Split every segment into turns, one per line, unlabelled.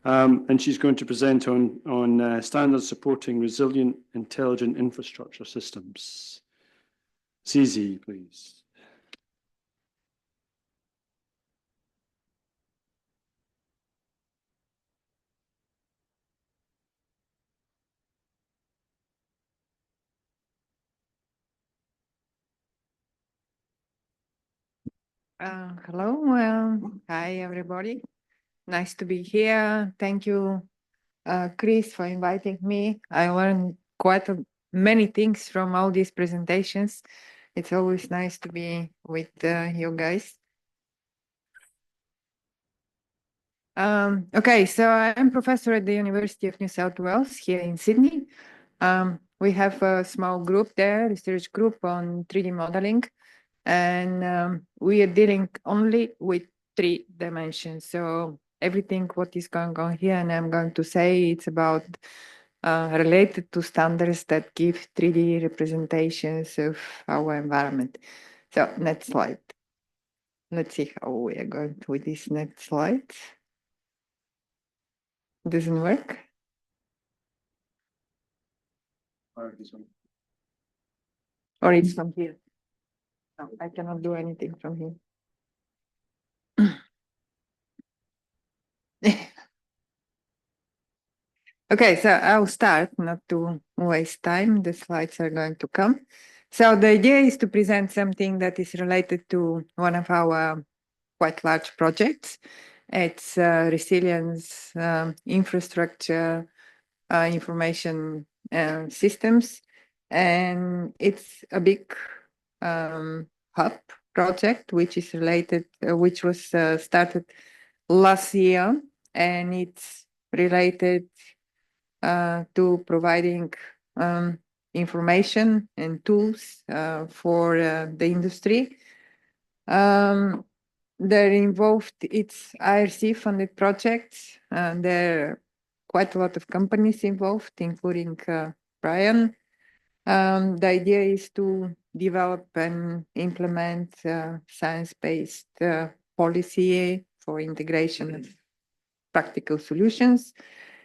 And she's going to present on standards supporting resilient, intelligent infrastructure systems. Sisi, please.
Hello, hi everybody. Nice to be here. Thank you, Chris, for inviting me. I learned quite many things from all these presentations. It's always nice to be with you guys. Okay, so I'm professor at the University of New South Wales here in Sydney. We have a small group there, research group on 3D modeling. And we are dealing only with 3 dimensions. So everything what is going on here, and I'm going to say it's about related to standards that give 3D representations of our environment. So next slide. Let's see how we are going with this next slide. Doesn't work. Or it's from here. No, I cannot do anything from here. Okay, so I'll start, not to waste time. The slides are going to come. So the idea is to present something that is related to one of our quite large projects. It's resilience, infrastructure, information systems. And it's a big hub project, which is related, which was started last year. And it's related to providing information and tools for the industry. They're involved, it's IRC funded projects, and there are quite a lot of companies involved, including Brian. The idea is to develop and implement science-based policy for integration of practical solutions.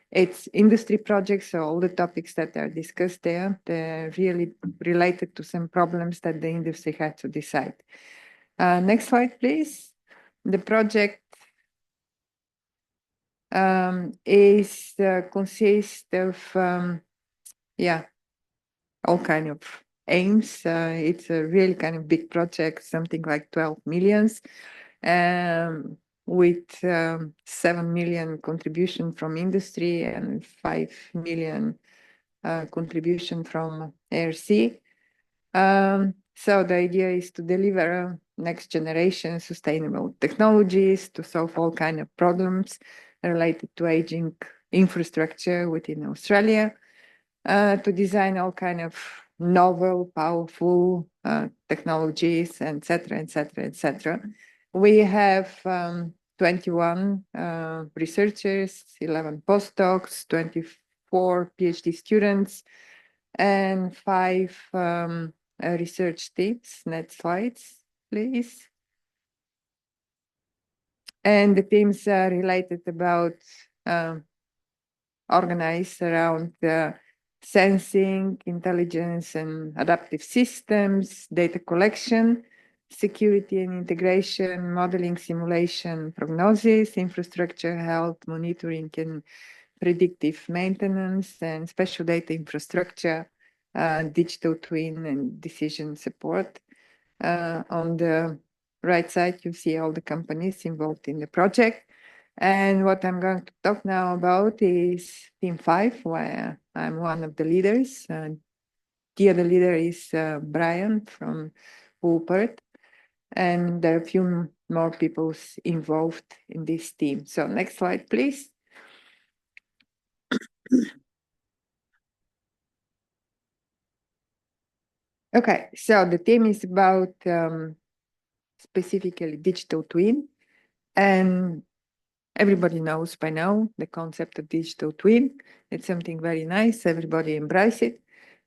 It's industry projects, so all the topics that are discussed there, they're really related to some problems that the industry had to decide. Next slide, please. The project consists of, all kind of aims. It's a really kind of big project, something like 12 millions. With 7 million contribution from industry and 5 million contribution from ARC. So the idea is to deliver next generation sustainable technologies to solve all kind of problems related to aging infrastructure within Australia, to design all kind of novel, powerful technologies, etc., etc., etc. We have 21 researchers, 11 postdocs, 24 PhD students, and 5 research teams. Next slides, please. And the teams are related about organized around sensing, intelligence and adaptive systems, data collection, security and integration, modeling, simulation, prognosis, infrastructure, health, monitoring and predictive maintenance, and special data infrastructure, digital twin and decision support. On the right side, you see all the companies involved in the project. And what I'm going to talk now about is Team 5, where I'm one of the leaders. The other leader is Brian from Woolpert. And there are a few more people involved in this team. So next slide, please. Okay, so the theme is about specifically digital twin. And everybody knows by now the concept of digital twin. It's something very nice. Everybody embrace it.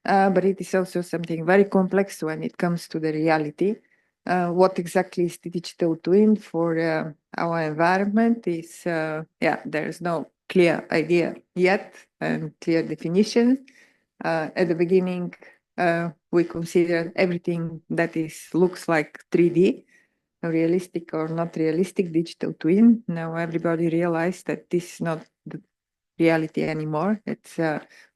But it is also something very complex when it comes to the reality. What exactly is the digital twin for our environment is, there's no clear idea yet and clear definition. At the beginning, we considered everything that looks like 3D, realistic or not realistic digital twin. Now everybody realized that this is not the reality anymore. It's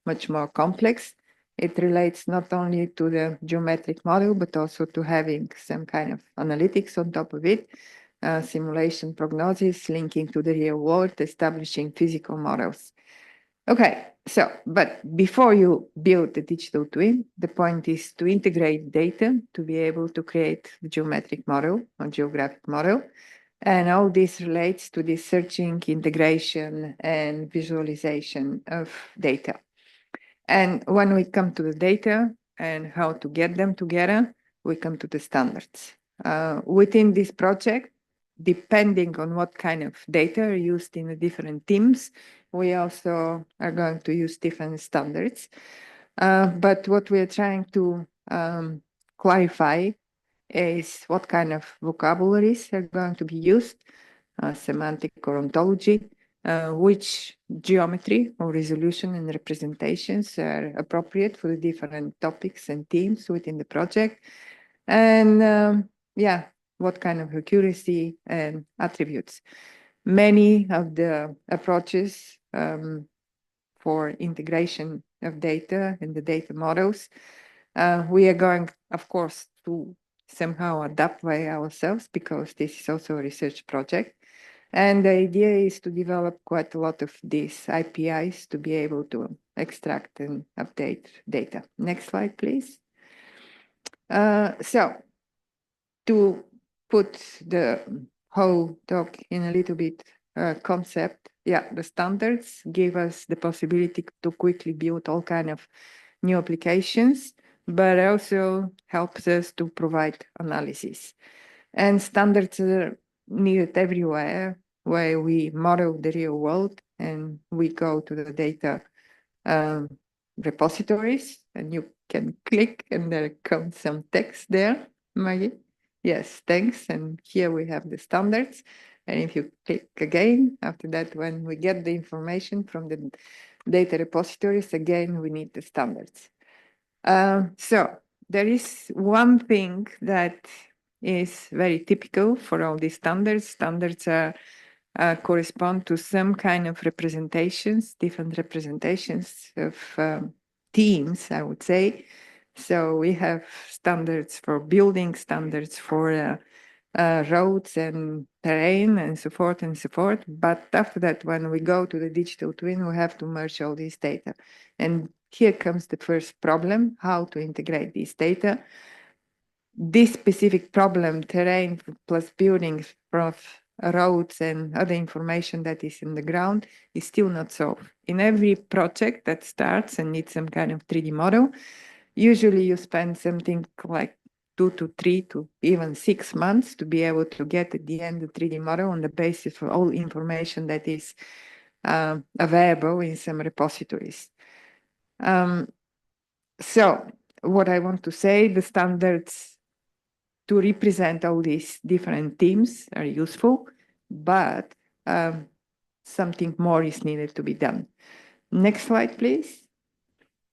much more complex. It relates not only to the geometric model, but also to having some kind of analytics on top of it, simulation prognosis, linking to the real world, establishing physical models. Okay, so, but before you build the digital twin, the point is to integrate data to be able to create the geometric model or geographic model. And all this relates to the searching, integration, and visualization of data. And when we come to the data and how to get them together, we come to the standards. Within this project, depending on what kind of data are used in the different teams, we also are going to use different standards. But what we are trying to clarify is what kind of vocabularies are going to be used, semantic or ontology, which geometry or resolution and representations are appropriate for the different topics and themes within the project, and yeah, what kind of accuracy and attributes. Many of the approaches for integration of data and the data models, we are going, of course, to somehow adapt by ourselves because this is also a research project. And the idea is to develop quite a lot of these APIs to be able to extract and update data. Next slide, please. So to put the whole talk in a little bit concept, yeah, the standards give us the possibility to quickly build all kind of new applications, but also helps us to provide analysis. And standards are needed everywhere where we model the real world and we go to the data repositories, and you can click and there comes some text there, Maggie. Yes, thanks. And here we have the standards. And if you click again, after that, when we get the information from the data repositories, again, we need the standards. So there is one thing that is very typical for all these standards. Standards correspond to some kind of representations, different representations of themes, I would say. So we have standards for building, standards for roads and terrain and so forth and so forth. But after that, when we go to the digital twin, we have to merge all this data. And here comes the first problem, how to integrate this data. This specific problem, terrain plus buildings plus roads and other information that is in the ground, is still not solved. In every project that starts and needs some kind of 3D model, usually you spend something like 2 to 3 to even 6 months to be able to get at the end the 3D model on the basis of all information that is available in some repositories. So what I want to say, the standards to represent all these different themes are useful, but something more is needed to be done. Next slide, please.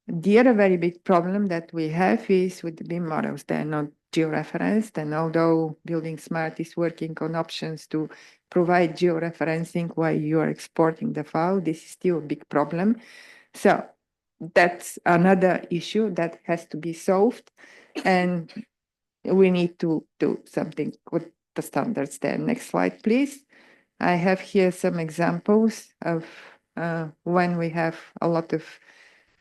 The other very big problem that we have is with the BIM models. They're not georeferenced, and although Building Smart is working on options to provide georeferencing while you are exporting the file, this is still a big problem. So that's another issue that has to be solved, and we need to do something with the standards there. Next slide, please. I have here some examples of when we have a lot of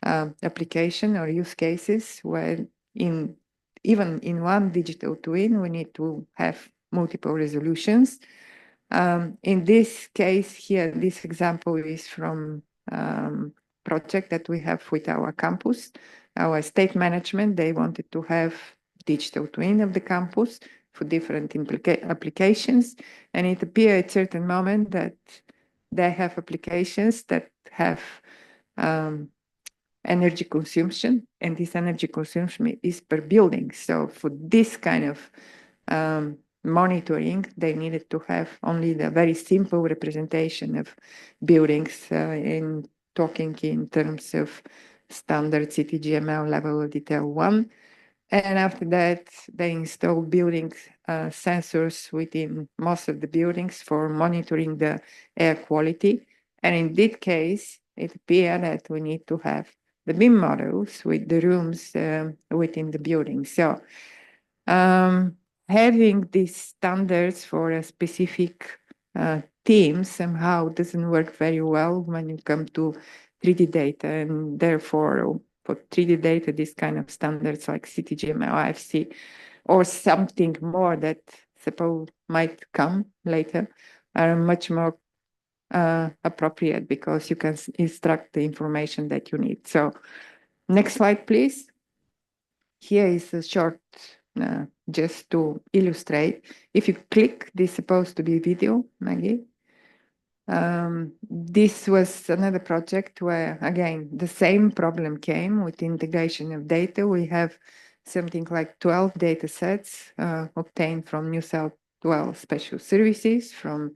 application or use cases where even in one digital twin, we need to have multiple resolutions. In this case here, this example is from project that we have with our campus, our state management. They wanted to have digital twin of the campus for different applications. And it appeared at a certain moment that they have applications that have energy consumption, and this energy consumption is per building. So for this kind of monitoring, they needed to have only the very simple representation of buildings in talking in terms of standard CTGML level of detail 1. And after that, they installed building sensors within most of the buildings for monitoring the air quality. And in this case, it appeared that we need to have the BIM models with the rooms within the building. So having these standards for a specific team somehow doesn't work very well when you come to 3D data, and therefore for 3D data, this kind of standards like CTGML, IFC, or something more that suppose might come later are much more appropriate because you can extract the information that you need. So next slide, please. Here is a short, just to illustrate. If you click, this is supposed to be video, Maggie. This was another project where, again, the same problem came with integration of data. We have something like 12 data sets obtained from New South Wales Special Services, from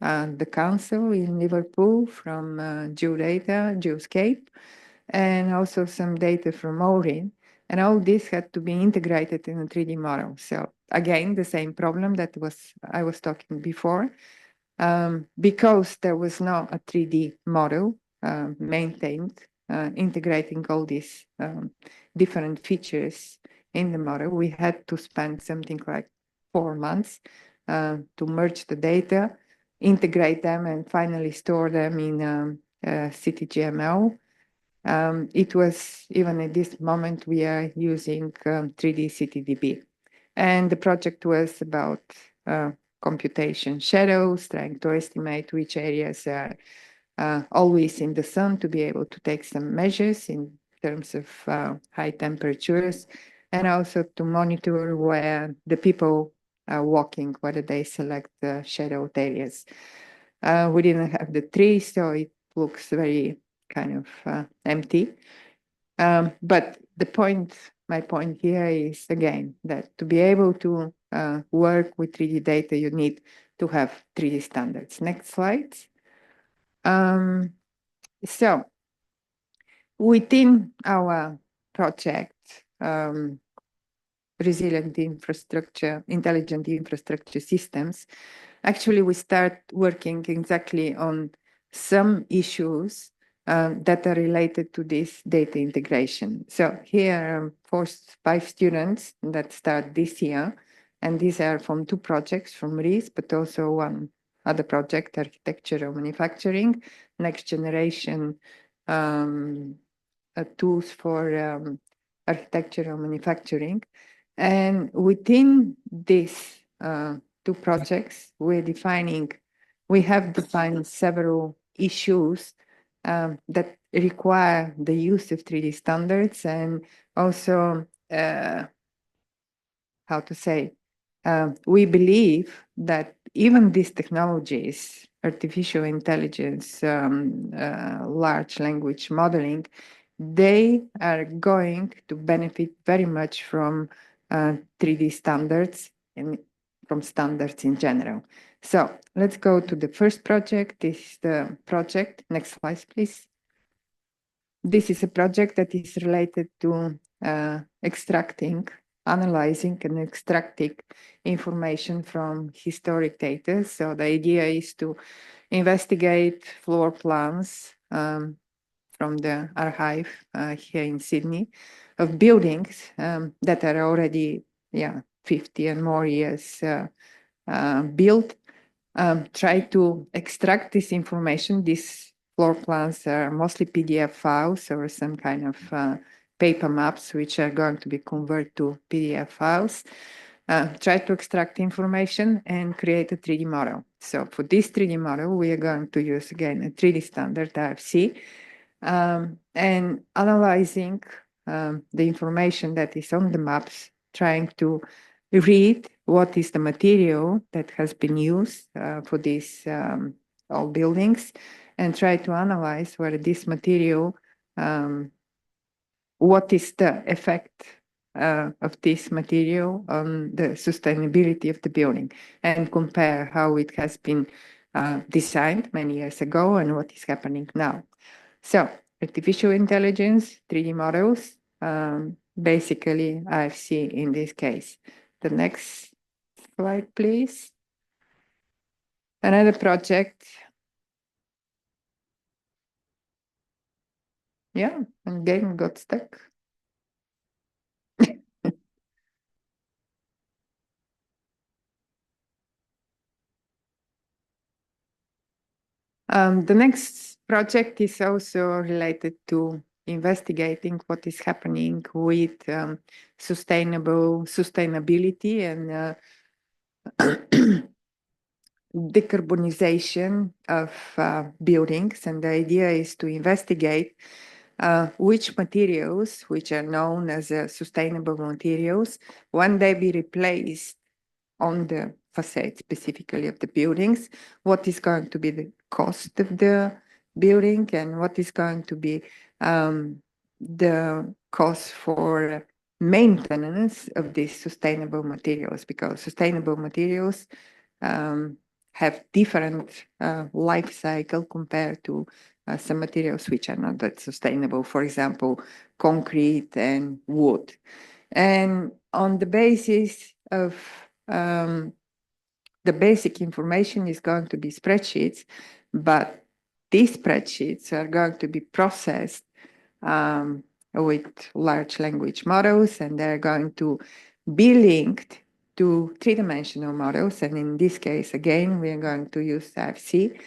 the council in Liverpool, from Geodata, Geoscape, and also some data from Orin. And all this had to be integrated in a 3D model. So again, the same problem that I was talking before. Because there was not a 3D model maintained, integrating all these different features in the model, we had to spend something like 4 months to merge the data, integrate them, and finally store them in CTGML. It was, even at this moment, we are using 3D CTDB. And the project was about computation shadows, trying to estimate which areas are always in the sun to be able to take some measures in terms of high temperatures, and also to monitor where the people are walking, whether they select the shadowed areas. We didn't have the trees, so it looks very kind of empty. But my point here is, again, that to be able to work with 3D data, you need to have 3D standards. Next slide. So within our project, Resilient Infrastructure, Intelligent Infrastructure Systems, actually we start working exactly on some issues that are related to this data integration. So here are 5 students that start this year, and these are from 2 projects from RIIS, but also one other project, architectural manufacturing, next generation tools for architectural manufacturing. And within these 2 projects, we have defined several issues that require the use of 3D standards, and also, how to say, we believe that even these technologies, artificial intelligence, large language modeling, they are going to benefit very much from 3D standards and from standards in general. So let's go to the first project. This is the project. Next slide, please. This is a project that is related to analyzing and extracting information from historic data. So the idea is to investigate floor plans from the archive here in Sydney of buildings that are already 50 and more years built. Try to extract this information. These floor plans are mostly PDF files or some kind of paper maps, which are going to be converted to PDF files. Try to extract information and create a 3D model. So for this 3D model, we are going to use, again, a 3D standard IFC, and analyzing the information that is on the maps, trying to read what is the material that has been used for these all buildings, and try to analyze whether this material, what is the effect of this material on the sustainability of the building and compare how it has been designed many years ago and what is happening now. So artificial intelligence, 3D models, basically RFC in this case. The next slide, please. Another project. Yeah, and game got stuck. The next project is also related to investigating what is happening with sustainability and decarbonization of buildings. And the idea is to investigate which materials, which are known as sustainable materials, when they be replaced on the facade specifically of the buildings, what is going to be the cost of the building and what is going to be the cost for maintenance of these sustainable materials, because sustainable materials have different life cycle compared to some materials which are not that sustainable, for example, concrete and wood. And on the basis of the basic information is going to be spreadsheets, but these spreadsheets are going to be processed with large language models, and they're going to be linked to three-dimensional models. And in this case, again, we are going to use RFC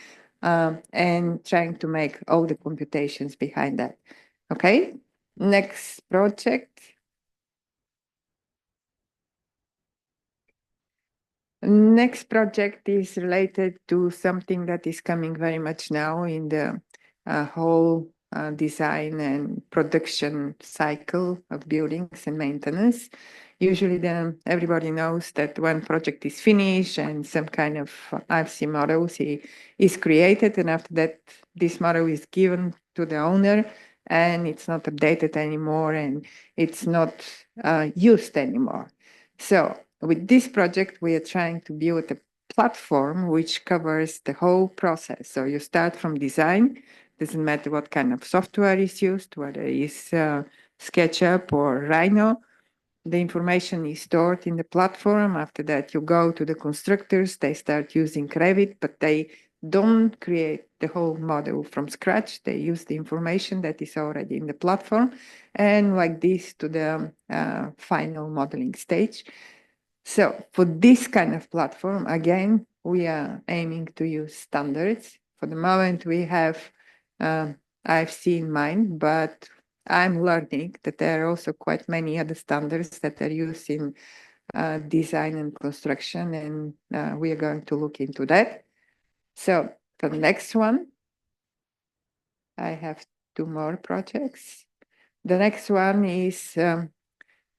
and trying to make all the computations behind that. Okay, next project. Next project is related to something that is coming very much now in the whole design and production cycle of buildings and maintenance. Usually then everybody knows that when project is finished and some kind of RFC model is created, and after that this model is given to the owner and it's not updated anymore and it's not used anymore. So with this project, we are trying to build a platform which covers the whole process. So you start from design, doesn't matter what kind of software is used, whether it's SketchUp or Rhino. The information is stored in the platform. After that, you go to the constructors, they start using Revit, but they don't create the whole model from scratch. They use the information that is already in the platform, and like this to the final modeling stage. So for this kind of platform, again, we are aiming to use standards. For the moment, we have RFC in mind, but I'm learning that there are also quite many other standards that are used in design and construction, and we are going to look into that. So the next one, I have 2 more projects. The next one is,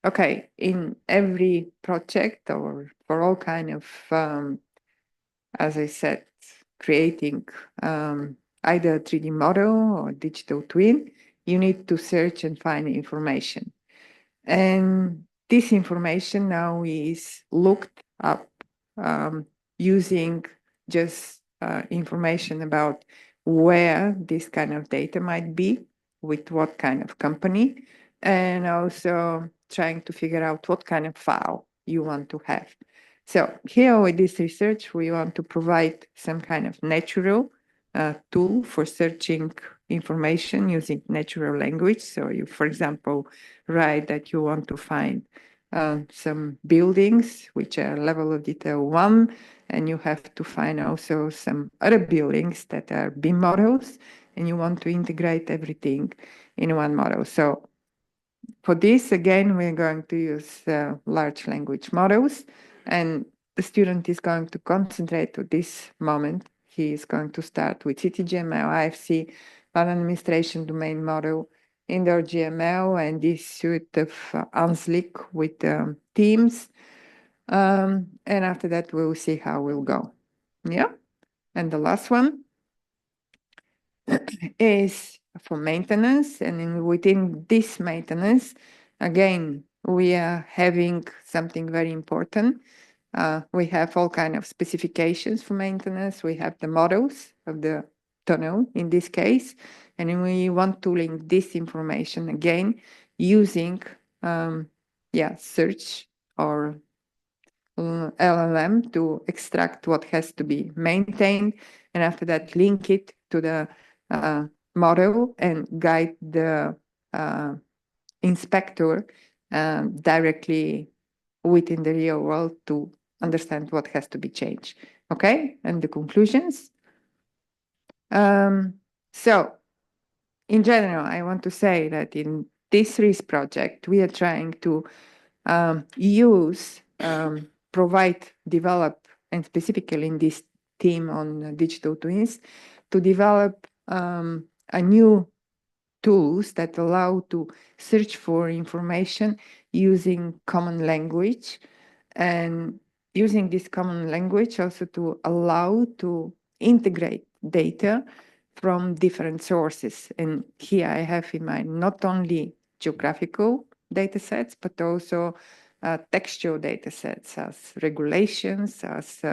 okay, in every project or for all kind of, as I said, creating either a 3D model or digital twin, you need to search and find information. And this information now is looked up using just information about where this kind of data might be, with what kind of company, and also trying to figure out what kind of file you want to have. So here with this research, we want to provide some kind of natural tool for searching information using natural language. So you, for example, write that you want to find some buildings which are level of detail 1, and you have to find also some other buildings that are BIM models, and you want to integrate everything in one model. So for this, again, we're going to use large language models, and the student is going to concentrate at this moment. He is going to start with CityGML, IFC, Land Administration Domain Model, Indoor GML, and this suite of Anslick with Teams. And after that, we'll see how we'll go. Yeah. And the last one is for maintenance. And within this maintenance, again, we are having something very important. We have all kind of specifications for maintenance. We have the models of the tunnel in this case, and we want to link this information again using search or LLM to extract what has to be maintained, and after that link it to the model and guide the inspector directly within the real world to understand what has to be changed. Okay, and the conclusions. So, in general, I want to say that in this RIIS project, we are trying to provide, develop, and specifically in this team on digital twins, to develop a new tools that allow to search for information using common language, and using this common language also to allow to integrate data from different sources. And here I have in mind not only geographical data sets, but also textual data sets as regulations, as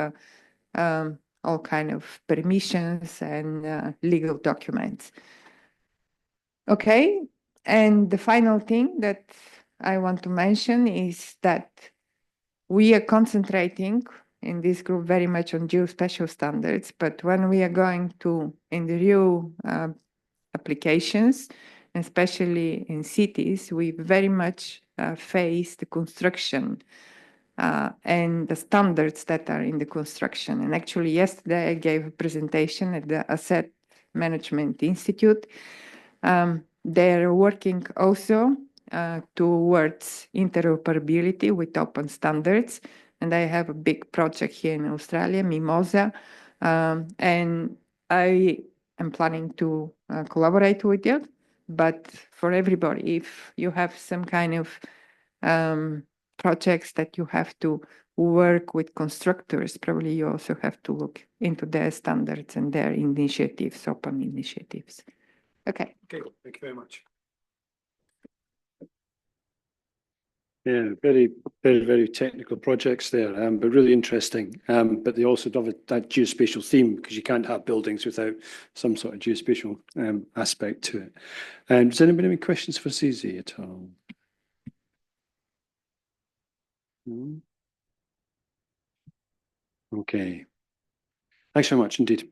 all kind of permissions and legal documents. Okay, and the final thing that I want to mention is that we are concentrating in this group very much on geospatial standards, but when we are going to in the real applications, especially in cities, we very much face the construction and the standards that are in the construction. And actually yesterday I gave a presentation at the Asset Management Institute. They're working also towards interoperability with open standards. And I have a big project here in Australia, Mimosa. And I am planning to collaborate with you. But for everybody, if you have some kind of projects that you have to work with constructors, probably you also have to look into their standards and their initiatives, open initiatives. Okay.
Okay, thank you very much. Yeah, very, very, very technical projects there, but really interesting. But they also have that geospatial theme, because you can't have buildings without some sort of geospatial aspect to it. Does anybody have any questions for Sisi at all? No? Okay. Thanks very much indeed.